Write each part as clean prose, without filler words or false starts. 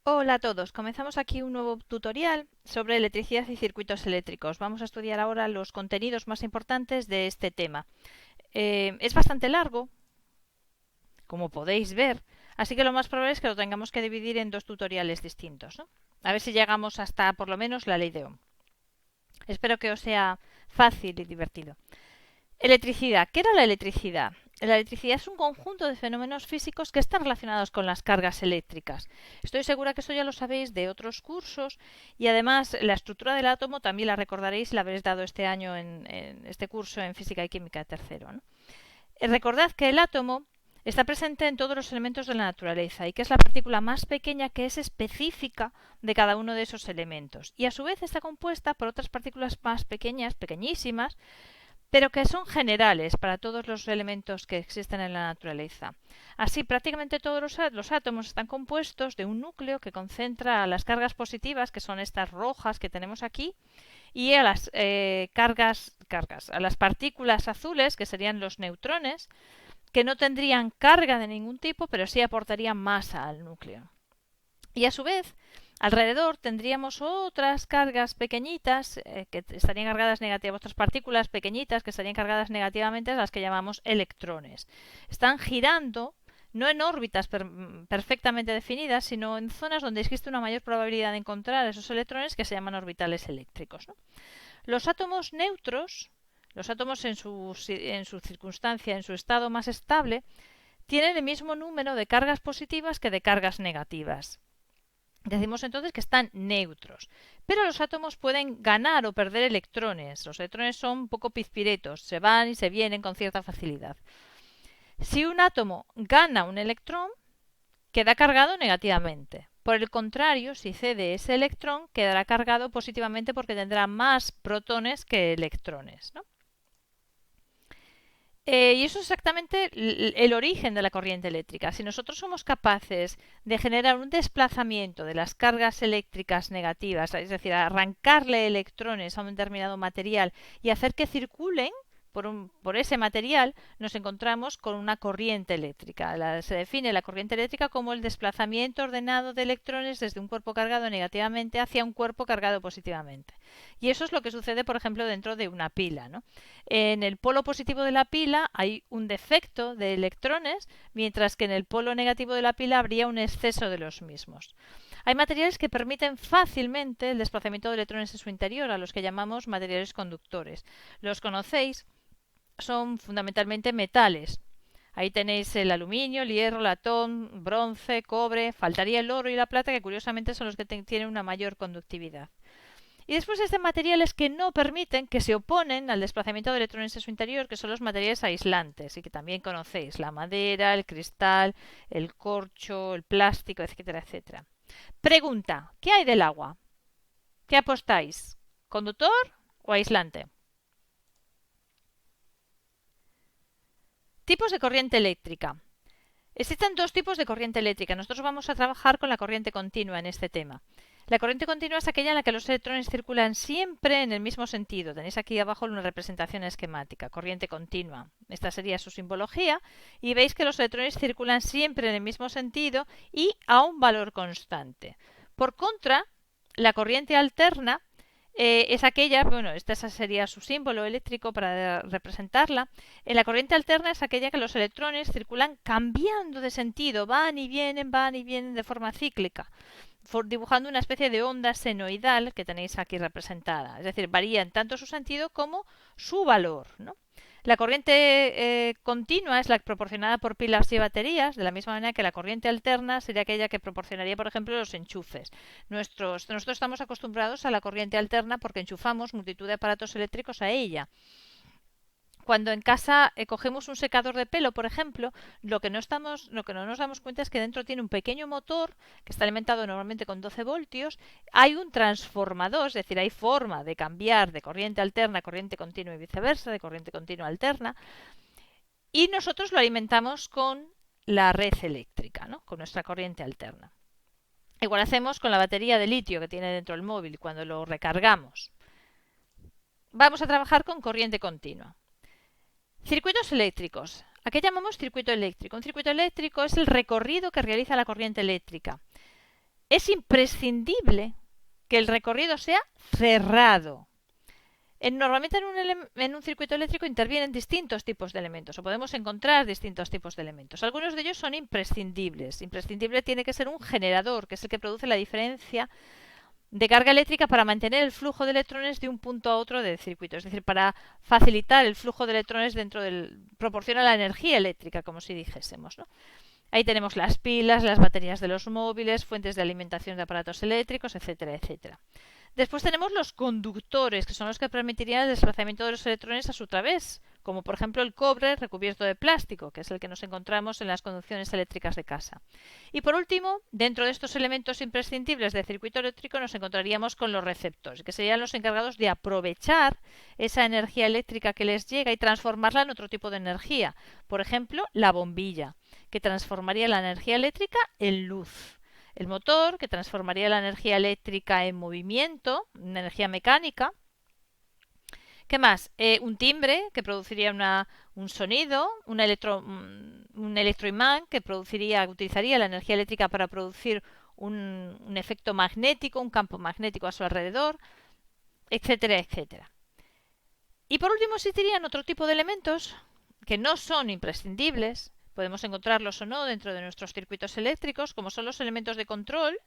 Hola a todos, comenzamos aquí un nuevo tutorial sobre electricidad y circuitos eléctricos. Vamos a estudiar ahora los contenidos más importantes de este tema. Es bastante largo, como podéis ver, así que lo más probable es que lo tengamos que dividir en dos tutoriales distintos, ¿no? A ver si llegamos hasta por lo menos la ley de Ohm. Espero que os sea fácil y divertido. Electricidad. ¿Qué era la electricidad? La electricidad es un conjunto de fenómenos físicos que están relacionados con las cargas eléctricas. Estoy segura que esto ya lo sabéis de otros cursos y además la estructura del átomo también la recordaréis, la habréis dado este año en este curso en Física y Química de tercero, ¿no? Recordad que el átomo está presente en todos los elementos de la naturaleza y que es la partícula más pequeña que es específica de cada uno de esos elementos. Y a su vez está compuesta por otras partículas más pequeñas, pequeñísimas, pero que son generales para todos los elementos que existen en la naturaleza. Así, prácticamente todos los átomos están compuestos de un núcleo que concentra las cargas positivas, que son estas rojas que tenemos aquí, y a las a las partículas azules, que serían los neutrones, que no tendrían carga de ningún tipo, pero sí aportarían masa al núcleo. Y a su vez, alrededor tendríamos otras cargas pequeñitas que estarían cargadas negativamente, otras partículas pequeñitas que estarían cargadas negativamente, las que llamamos electrones. Están girando no en órbitas perfectamente definidas, sino en zonas donde existe una mayor probabilidad de encontrar esos electrones que se llaman orbitales eléctricos, ¿no? Los átomos neutros, los átomos en su circunstancia, en su estado más estable, tienen el mismo número de cargas positivas que de cargas negativas. Decimos entonces que están neutros. Pero los átomos pueden ganar o perder electrones. Los electrones son un poco pizpiretos, se van y se vienen con cierta facilidad. Si un átomo gana un electrón, queda cargado negativamente. Por el contrario, si cede ese electrón, quedará cargado positivamente porque tendrá más protones que electrones, ¿no? Y eso es exactamente el origen de la corriente eléctrica. Si nosotros somos capaces de generar un desplazamiento de las cargas eléctricas negativas, es decir, arrancarle electrones a un determinado material y hacer que circulen por ese material, nos encontramos con una corriente eléctrica. Se define la corriente eléctrica como el desplazamiento ordenado de electrones desde un cuerpo cargado negativamente hacia un cuerpo cargado positivamente. Y eso es lo que sucede, por ejemplo, dentro de una pila, ¿no? En el polo positivo de la pila hay un defecto de electrones, mientras que en el polo negativo de la pila habría un exceso de los mismos. Hay materiales que permiten fácilmente el desplazamiento de electrones en su interior, a los que llamamos materiales conductores. Los conocéis, son fundamentalmente metales. Ahí tenéis el aluminio, el hierro, el latón, bronce, cobre, faltaría el oro y la plata, que curiosamente son los que tienen una mayor conductividad. Y después existen materiales que no permiten, que se oponen al desplazamiento de electrones en su interior, que son los materiales aislantes y que también conocéis, la madera, el cristal, el corcho, el plástico, etcétera, etcétera. Pregunta, ¿qué hay del agua? ¿Qué apostáis? ¿Conductor o aislante? Tipos de corriente eléctrica. Existen dos tipos de corriente eléctrica. Nosotros vamos a trabajar con la corriente continua en este tema. La corriente continua es aquella en la que los electrones circulan siempre en el mismo sentido. Tenéis aquí abajo una representación esquemática, corriente continua. Esta sería su simbología y veis que los electrones circulan siempre en el mismo sentido y a un valor constante. Por contra, la corriente alterna es aquella, bueno, este sería su símbolo eléctrico para representarla. En la corriente alterna es aquella que los electrones circulan cambiando de sentido, van y vienen de forma cíclica, dibujando una especie de onda senoidal que tenéis aquí representada. Es decir, varían tanto su sentido como su valor, ¿no? La corriente continua es la proporcionada por pilas y baterías, de la misma manera que la corriente alterna sería aquella que proporcionaría, por ejemplo, los enchufes. Nosotros estamos acostumbrados a la corriente alterna porque enchufamos multitud de aparatos eléctricos a ella. Cuando en casa cogemos un secador de pelo, por ejemplo, lo que no nos damos cuenta es que dentro tiene un pequeño motor que está alimentado normalmente con 12 voltios. Hay un transformador, es decir, hay forma de cambiar de corriente alterna a corriente continua y viceversa, de corriente continua a alterna. Y nosotros lo alimentamos con la red eléctrica, ¿no? Con nuestra corriente alterna. Igual hacemos con la batería de litio que tiene dentro el móvil cuando lo recargamos. Vamos a trabajar con corriente continua. Circuitos eléctricos. ¿A qué llamamos circuito eléctrico? Un circuito eléctrico es el recorrido que realiza la corriente eléctrica. es imprescindible que el recorrido sea cerrado. Normalmente en un circuito eléctrico intervienen distintos tipos de elementos o podemos encontrar distintos tipos de elementos. Algunos de ellos son imprescindibles. Imprescindible tiene que ser un generador, que es el que produce la diferencia de carga eléctrica para mantener el flujo de electrones de un punto a otro del circuito. Es decir, para facilitar el flujo de electrones dentro del... proporciona la energía eléctrica, como si dijésemos, ¿no? Ahí tenemos las pilas, las baterías de los móviles, fuentes de alimentación de aparatos eléctricos, etcétera, etcétera. Después tenemos los conductores, que son los que permitirían el desplazamiento de los electrones a su través, como por ejemplo el cobre recubierto de plástico, que es el que nos encontramos en las conducciones eléctricas de casa. Y por último, dentro de estos elementos imprescindibles del circuito eléctrico nos encontraríamos con los receptores, que serían los encargados de aprovechar esa energía eléctrica que les llega y transformarla en otro tipo de energía. Por ejemplo, la bombilla, que transformaría la energía eléctrica en luz. El motor, que transformaría la energía eléctrica en movimiento, en energía mecánica. ¿Qué más? Un timbre, que produciría un sonido, un electroimán, que utilizaría la energía eléctrica para producir un efecto magnético, un campo magnético a su alrededor, etcétera, etcétera. Y por último existirían otro tipo de elementos que no son imprescindibles, podemos encontrarlos o no dentro de nuestros circuitos eléctricos, como son los elementos de control,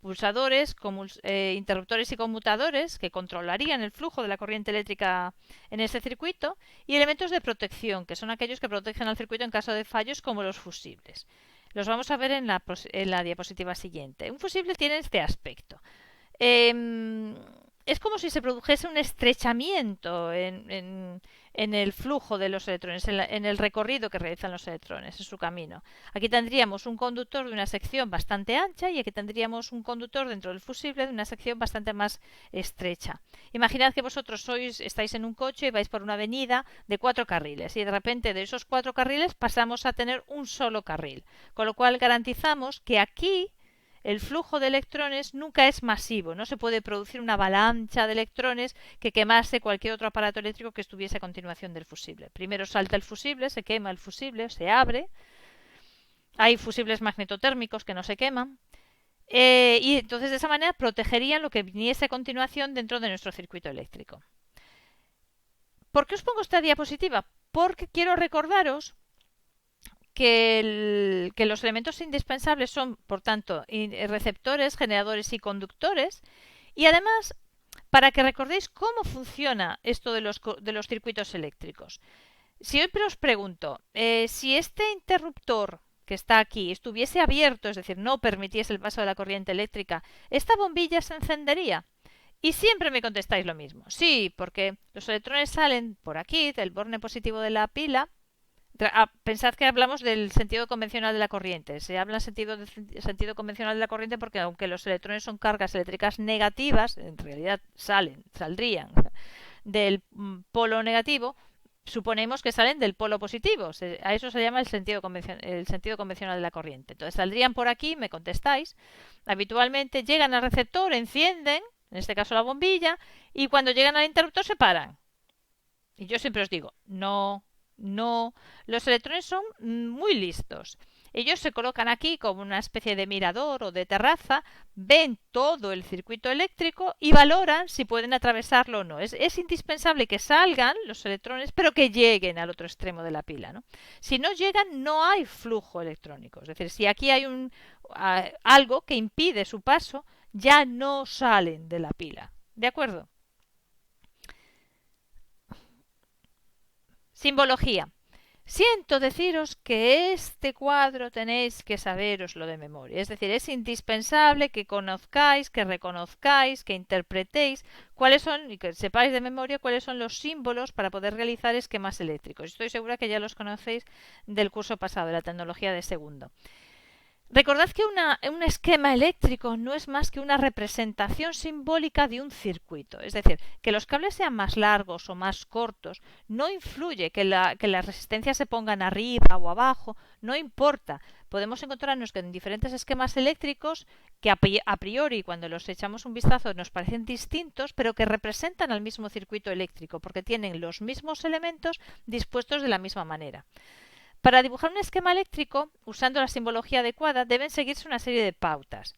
pulsadores, interruptores y conmutadores, que controlarían el flujo de la corriente eléctrica en ese circuito, y elementos de protección, que son aquellos que protegen al circuito en caso de fallos, como los fusibles. Los vamos a ver en la diapositiva siguiente. Un fusible tiene este aspecto. Es como si se produjese un estrechamiento en el flujo de los electrones, en el recorrido que realizan los electrones en su camino. Aquí tendríamos un conductor de una sección bastante ancha y aquí tendríamos un conductor dentro del fusible de una sección bastante más estrecha. Imaginad que vosotros estáis en un coche y vais por una avenida de 4 carriles y de repente de esos 4 carriles pasamos a tener un solo carril, con lo cual garantizamos que aquí el flujo de electrones nunca es masivo, no se puede producir una avalancha de electrones que quemase cualquier otro aparato eléctrico que estuviese a continuación del fusible. Primero salta el fusible, se quema el fusible, se abre. Hay fusibles magnetotérmicos que no se queman. Y entonces de esa manera protegerían lo que viniese a continuación dentro de nuestro circuito eléctrico. ¿Por qué os pongo esta diapositiva? Porque quiero recordaros que los elementos indispensables son, por tanto, receptores, generadores y conductores. Y además, para que recordéis cómo funciona esto de los circuitos eléctricos. Si hoy os pregunto, si este interruptor que está aquí estuviese abierto, es decir, no permitiese el paso de la corriente eléctrica, ¿esta bombilla se encendería? Y siempre me contestáis lo mismo. Sí, porque los electrones salen por aquí, del borne positivo de la pila. Pensad que hablamos del sentido convencional de la corriente. Se habla en sentido convencional de la corriente porque aunque los electrones son cargas eléctricas negativas, en realidad saldrían del polo negativo, suponemos que salen del polo positivo. A eso se llama el sentido convencional de la corriente. Entonces saldrían por aquí, me contestáis. Habitualmente llegan al receptor, encienden, en este caso la bombilla, y cuando llegan al interruptor se paran. Y yo siempre os digo, no, los electrones son muy listos. Ellos se colocan aquí como una especie de mirador o de terraza, ven todo el circuito eléctrico y valoran si pueden atravesarlo o no. Es indispensable que salgan los electrones, pero que lleguen al otro extremo de la pila, ¿no? Si no llegan, no hay flujo electrónico. Es decir, si aquí hay algo que impide su paso, ya no salen de la pila. ¿De acuerdo? Simbología. Siento deciros que este cuadro tenéis que saberoslo de memoria. Es decir, es indispensable que conozcáis, que reconozcáis, que interpretéis cuáles son y que sepáis de memoria cuáles son los símbolos para poder realizar esquemas eléctricos. Estoy segura que ya los conocéis del curso pasado, de la tecnología de segundo. Recordad que un esquema eléctrico no es más que una representación simbólica de un circuito. Es decir, que los cables sean más largos o más cortos no influye, que las resistencias se pongan arriba o abajo, no importa. Podemos encontrarnos que en diferentes esquemas eléctricos que a priori cuando los echamos un vistazo nos parecen distintos, pero que representan al mismo circuito eléctrico porque tienen los mismos elementos dispuestos de la misma manera. Para dibujar un esquema eléctrico, usando la simbología adecuada, deben seguirse una serie de pautas.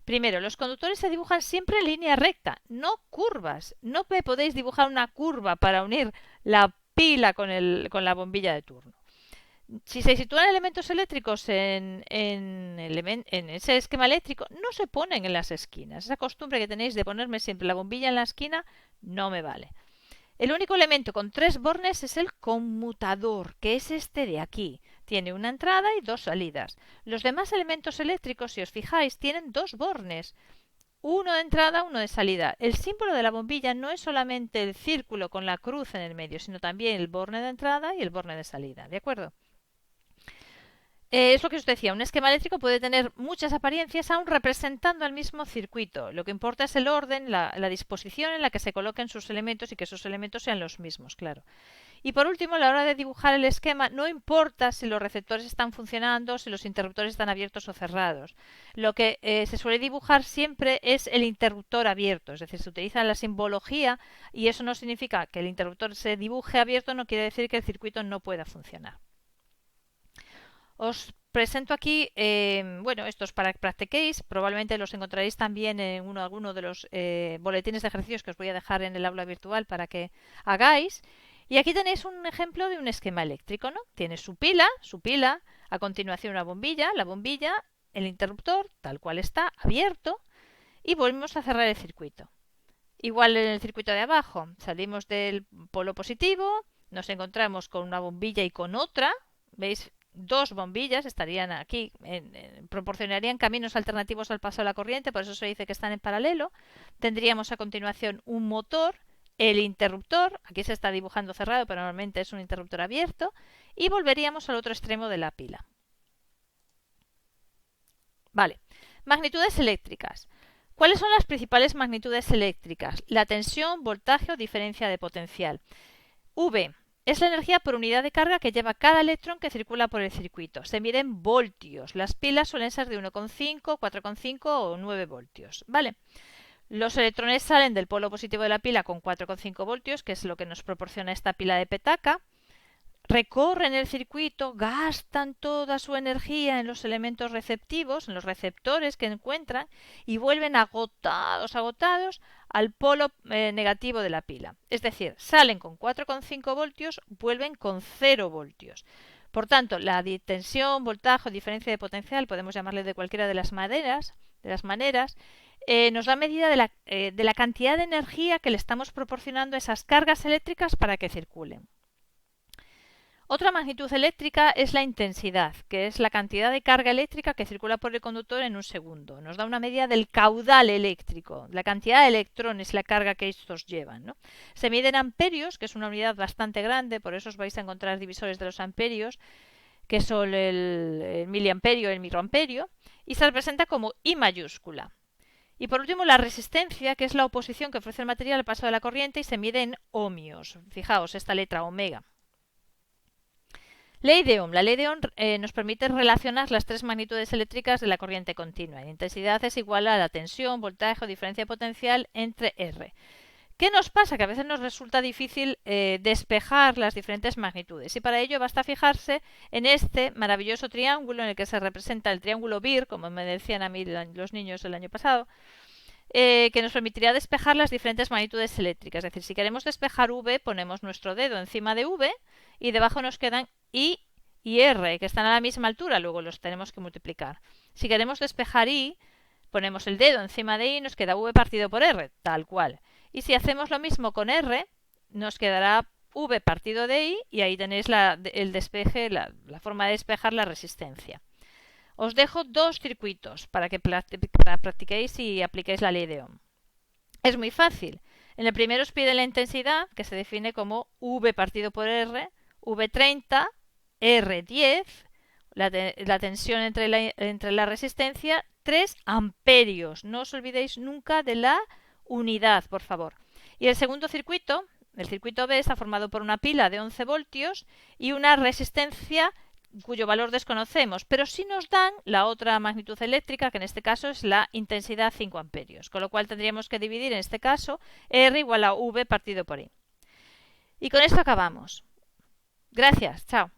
Primero, los conductores se dibujan siempre en línea recta, no curvas. No me podéis dibujar una curva para unir la pila con la bombilla de turno. Si se sitúan elementos eléctricos en ese esquema eléctrico, no se ponen en las esquinas. Esa costumbre que tenéis de ponerme siempre la bombilla en la esquina no me vale. El único elemento con 3 bornes es el conmutador, que es este de aquí. Tiene una entrada y 2 salidas. Los demás elementos eléctricos, si os fijáis, tienen 2 bornes. Uno de entrada, uno de salida. El símbolo de la bombilla no es solamente el círculo con la cruz en el medio, sino también el borne de entrada y el borne de salida. ¿De acuerdo? Es lo que os decía, un esquema eléctrico puede tener muchas apariencias aún representando el mismo circuito. Lo que importa es el orden, la disposición en la que se coloquen sus elementos y que esos elementos sean los mismos, claro. Y por último, a la hora de dibujar el esquema, no importa si los receptores están funcionando, si los interruptores están abiertos o cerrados. Lo que se suele dibujar siempre es el interruptor abierto, es decir, se utiliza la simbología y eso no significa que el interruptor se dibuje abierto, no quiere decir que el circuito no pueda funcionar. Os presento aquí, bueno, estos para que practiquéis. Probablemente los encontraréis también en alguno de los boletines de ejercicios que os voy a dejar en el aula virtual para que hagáis. Y aquí tenéis un ejemplo de un esquema eléctrico, ¿no? Tiene su pila, a continuación una bombilla, la bombilla, el interruptor, tal cual está, abierto, y volvemos a cerrar el circuito. Igual en el circuito de abajo, salimos del polo positivo, nos encontramos con una bombilla y con otra, ¿veis? 2 bombillas estarían aquí, proporcionarían caminos alternativos al paso de la corriente, por eso se dice que están en paralelo. Tendríamos a continuación un motor, el interruptor, aquí se está dibujando cerrado, pero normalmente es un interruptor abierto, y volveríamos al otro extremo de la pila. Vale, magnitudes eléctricas. ¿Cuáles son las principales magnitudes eléctricas? La tensión, voltaje o diferencia de potencial. V es la energía por unidad de carga que lleva cada electrón que circula por el circuito. Se mide en voltios. Las pilas suelen ser de 1,5, 4,5 o 9 voltios. ¿Vale? Los electrones salen del polo positivo de la pila con 4,5 voltios, que es lo que nos proporciona esta pila de petaca. Recorren el circuito, gastan toda su energía en los elementos receptivos, en los receptores que encuentran, y vuelven agotados al polo negativo de la pila. Es decir, salen con 4,5 voltios, vuelven con 0 voltios. Por tanto, la tensión, voltaje o diferencia de potencial, podemos llamarle de cualquiera de las maneras, nos da medida de la cantidad de energía que le estamos proporcionando a esas cargas eléctricas para que circulen. Otra magnitud eléctrica es la intensidad, que es la cantidad de carga eléctrica que circula por el conductor en un segundo. Nos da una medida del caudal eléctrico, la cantidad de electrones y la carga que estos llevan, ¿no? Se mide en amperios, que es una unidad bastante grande, por eso os vais a encontrar divisores de los amperios, que son el miliamperio y el microamperio, y se representa como I mayúscula. Y por último, la resistencia, que es la oposición que ofrece el material al paso de la corriente y se mide en ohmios. Fijaos, esta letra omega. Ley de Ohm. La ley de Ohm nos permite relacionar las 3 magnitudes eléctricas de la corriente continua. La intensidad es igual a la tensión, voltaje o diferencia de potencial entre R. ¿Qué nos pasa? Que a veces nos resulta difícil despejar las diferentes magnitudes y para ello basta fijarse en este maravilloso triángulo en el que se representa el triángulo BIR, como me decían a mí los niños el año pasado, que nos permitiría despejar las diferentes magnitudes eléctricas. Es decir, si queremos despejar V, ponemos nuestro dedo encima de V y debajo nos quedan I y R, que están a la misma altura, luego los tenemos que multiplicar. Si queremos despejar I, ponemos el dedo encima de I y nos queda V partido por R, tal cual. Y si hacemos lo mismo con R, nos quedará V partido de I y ahí tenéis el despeje, la forma de despejar la resistencia. Os dejo 2 circuitos para que practiquéis y apliquéis la ley de Ohm. Es muy fácil. En el primero os pide la intensidad, que se define como V partido por R, V30, R10, la tensión entre la resistencia, 3 amperios. No os olvidéis nunca de la unidad, por favor. Y el segundo circuito, el circuito B, está formado por una pila de 11 voltios y una resistencia cuyo valor desconocemos, pero sí nos dan la otra magnitud eléctrica, que en este caso es la intensidad 5 amperios, con lo cual tendríamos que dividir en este caso R igual a V partido por I. Y con esto acabamos. Gracias, chao.